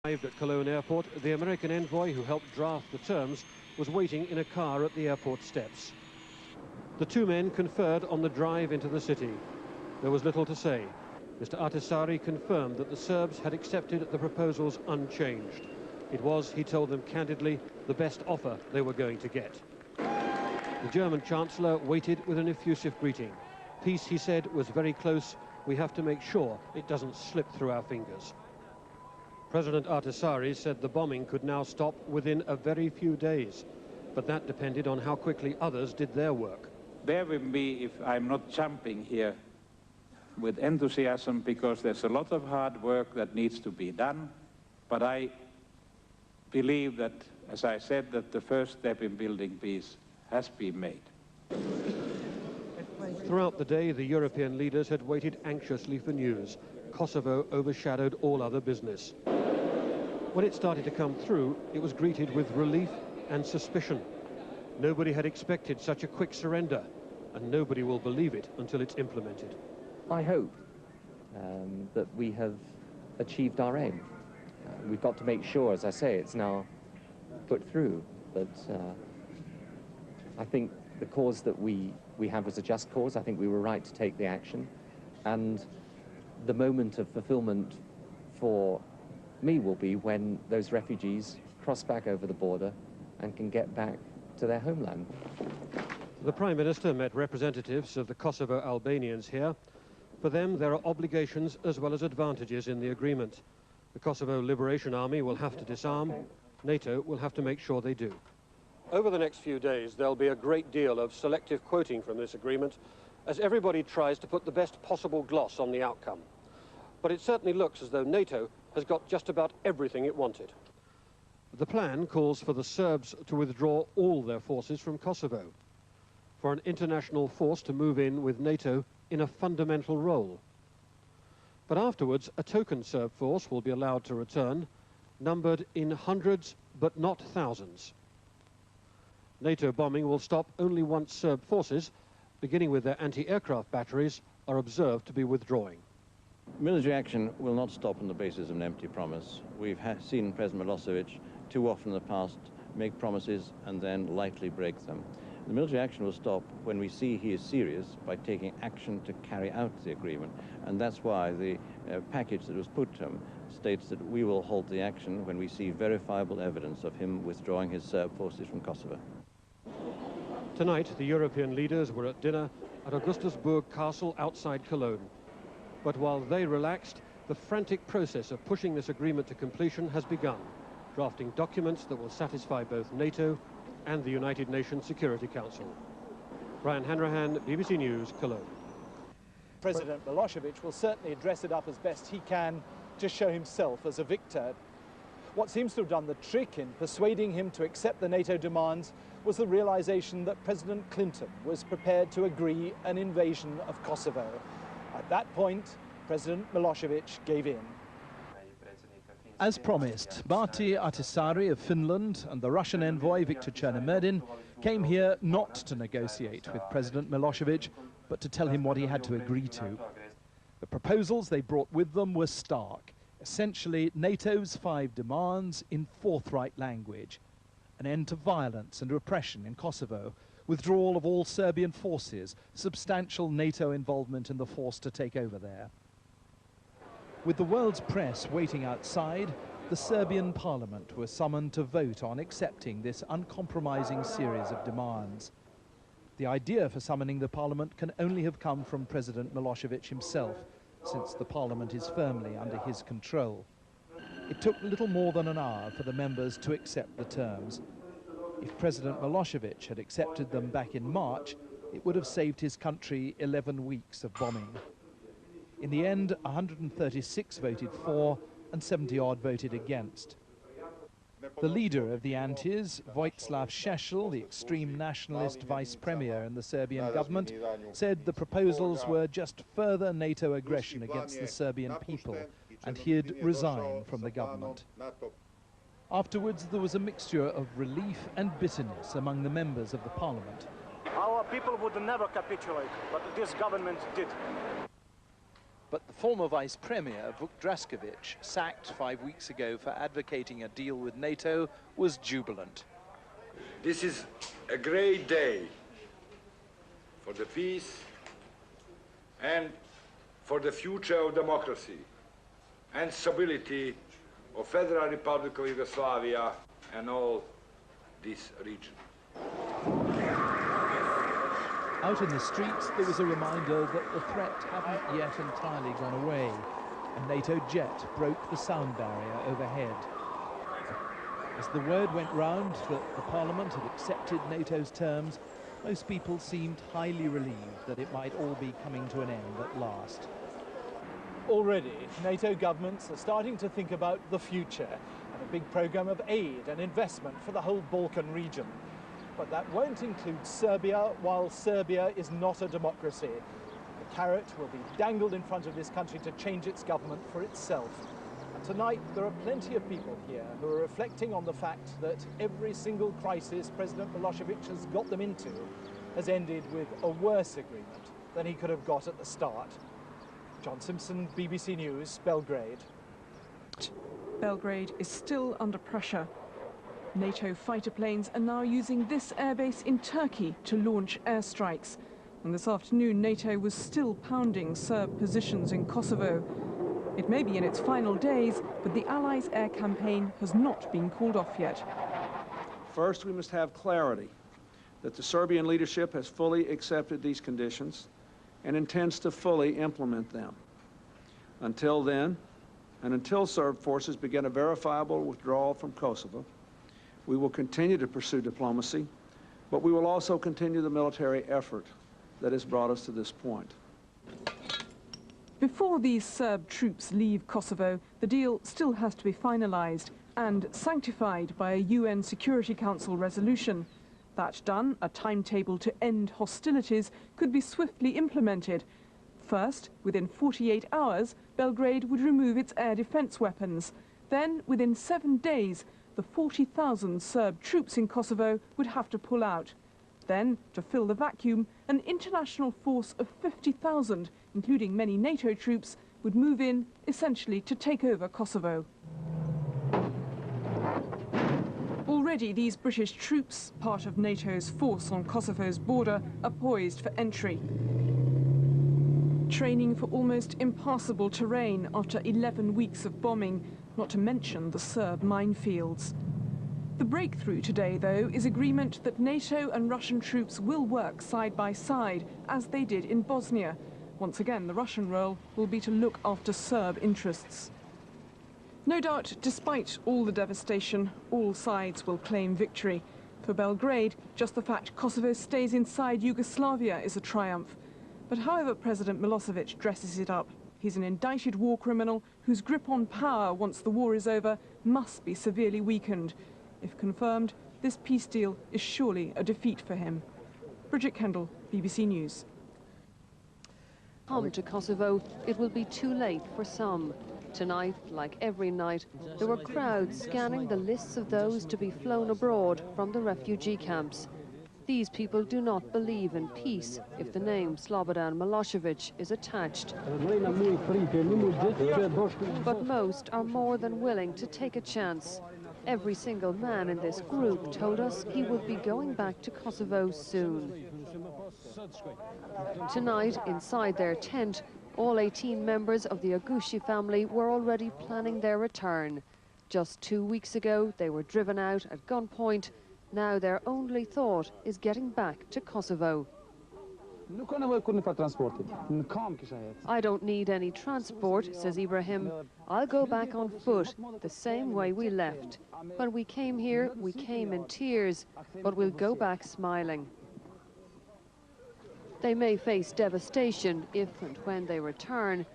Arrived at Cologne airport, the American envoy who helped draft the terms was waiting in a car at the airport steps. The two men conferred on the drive into the city. There was little to say. Mr. Ahtisaari confirmed that the Serbs had accepted the proposals unchanged. It was, he told them candidly, the best offer they were going to get. The German Chancellor waited with an effusive greeting. Peace, he said, was very close. We have to make sure it doesn't slip through our fingers. President Ahtisaari said the bombing could now stop within a very few days, but that depended on how quickly others did their work. Bear with me if I'm not jumping here with enthusiasm, because there's a lot of hard work that needs to be done, but I believe that, as I said, that the first step in building peace has been made. Throughout the day, the European leaders had waited anxiously for news. Kosovo overshadowed all other business. When it started to come through, it was greeted with relief and suspicion. Nobody had expected such a quick surrender, and nobody will believe it until it's implemented. I hope that we have achieved our aim. We've got to make sure, as I say, it's now put through. But I think the cause that we have was a just cause. I think we were right to take the action. And the moment of fulfillment for me will be when those refugees cross back over the border and can get back to their homeland. The Prime Minister met representatives of the Kosovo Albanians here. For them, there are obligations as well as advantages in the agreement. The Kosovo Liberation Army will have to disarm. NATO will have to make sure they do. Over the next few days, there'll be a great deal of selective quoting from this agreement as everybody tries to put the best possible gloss on the outcome. But it certainly looks as though NATO has got just about everything it wanted. The plan calls for the Serbs to withdraw all their forces from Kosovo, for an international force to move in with NATO in a fundamental role. But afterwards, a token Serb force will be allowed to return, numbered in hundreds but not thousands. NATO bombing will stop only once Serb forces, beginning with their anti-aircraft batteries, are observed to be withdrawing. Military action will not stop on the basis of an empty promise. We've seen President Milosevic too often in the past make promises and then lightly break them. The military action will stop when we see he is serious by taking action to carry out the agreement. And that's why the package that was put to him states that we will halt the action when we see verifiable evidence of him withdrawing his Serb forces from Kosovo. Tonight, the European leaders were at dinner at Augustusburg Castle outside Cologne. But while they relaxed, the frantic process of pushing this agreement to completion has begun, drafting documents that will satisfy both NATO and the United Nations Security Council. Brian Hanrahan, BBC News, Cologne. President Milosevic will certainly dress it up as best he can to show himself as a victor. What seems to have done the trick in persuading him to accept the NATO demands was the realization that President Clinton was prepared to agree an invasion of Kosovo. At that point, President Milosevic gave in. As promised, Martti Ahtisaari of Finland and the Russian envoy Viktor Chernomyrdin came here not to negotiate with President Milosevic, but to tell him what he had to agree to. The proposals they brought with them were stark. Essentially, NATO's 5 demands in forthright language: an end to violence and repression in Kosovo, withdrawal of all Serbian forces, substantial NATO involvement in the force to take over there. With the world's press waiting outside, the Serbian parliament was summoned to vote on accepting this uncompromising series of demands. The idea for summoning the parliament can only have come from President Milosevic himself, since the parliament is firmly under his control. It took little more than an hour for the members to accept the terms. If President Milosevic had accepted them back in March, it would have saved his country 11 weeks of bombing. In the end, 136 voted for and 70-odd voted against. The leader of the Antis, Vojislav Šešelj, the extreme nationalist vice premier in the Serbian government, said the proposals were just further NATO aggression against the Serbian people, and he'd resign from the government. Afterwards, there was a mixture of relief and bitterness among the members of the parliament. Our people would never capitulate, but this government did. But the former Vice Premier, Vuk Draskovic, sacked 5 weeks ago for advocating a deal with NATO, was jubilant. This is a great day for the peace and for the future of democracy and stability of Federal Republic of Yugoslavia and all this region. Out in the streets, there was a reminder that the threat hadn't yet entirely gone away. A NATO jet broke the sound barrier overhead. As the word went round that the Parliament had accepted NATO's terms, most people seemed highly relieved that it might all be coming to an end at last. Already, NATO governments are starting to think about the future and a big programme of aid and investment for the whole Balkan region. But that won't include Serbia, while Serbia is not a democracy. The carrot will be dangled in front of this country to change its government for itself. And tonight, there are plenty of people here who are reflecting on the fact that every single crisis President Milosevic has got them into has ended with a worse agreement than he could have got at the start. John Simpson, BBC News, Belgrade. Belgrade is still under pressure. NATO fighter planes are now using this airbase in Turkey to launch airstrikes. And this afternoon, NATO was still pounding Serb positions in Kosovo. It may be in its final days, but the Allies' air campaign has not been called off yet. First, we must have clarity that the Serbian leadership has fully accepted these conditions and intends to fully implement them. Until then, and until Serb forces begin a verifiable withdrawal from Kosovo, we will continue to pursue diplomacy, but we will also continue the military effort that has brought us to this point. Before these Serb troops leave Kosovo, the deal still has to be finalized and sanctified by a UN Security Council resolution. That done, a timetable to end hostilities could be swiftly implemented. First, within 48 hours, Belgrade would remove its air defense weapons. Then, within 7 days, the 40,000 Serb troops in Kosovo would have to pull out. Then, to fill the vacuum, an international force of 50,000, including many NATO troops, would move in, essentially to take over Kosovo. Already these British troops, part of NATO's force on Kosovo's border, are poised for entry. Training for almost impassable terrain after 11 weeks of bombing, not to mention the Serb minefields. The breakthrough today, though, is agreement that NATO and Russian troops will work side by side, as they did in Bosnia. Once again, the Russian role will be to look after Serb interests. No doubt, despite all the devastation, all sides will claim victory. For Belgrade, just the fact Kosovo stays inside Yugoslavia is a triumph. But however President Milosevic dresses it up, he's an indicted war criminal whose grip on power once the war is over must be severely weakened. If confirmed, this peace deal is surely a defeat for him. Bridget Kendall, BBC News. Come to Kosovo, it will be too late for some. Tonight, like every night, there were crowds scanning the lists of those to be flown abroad from the refugee camps. These people do not believe in peace if the name Slobodan Milosevic is attached. But most are more than willing to take a chance. Every single man in this group told us he would be going back to Kosovo soon. Tonight, inside their tent, all 18 members of the Agushi family were already planning their return. Just 2 weeks ago, they were driven out at gunpoint. Now their only thought is getting back to Kosovo. I don't need any transport, says Ibrahim. I'll go back on foot, the same way we left. When we came here, we came in tears, but we'll go back smiling. They may face devastation if and when they return,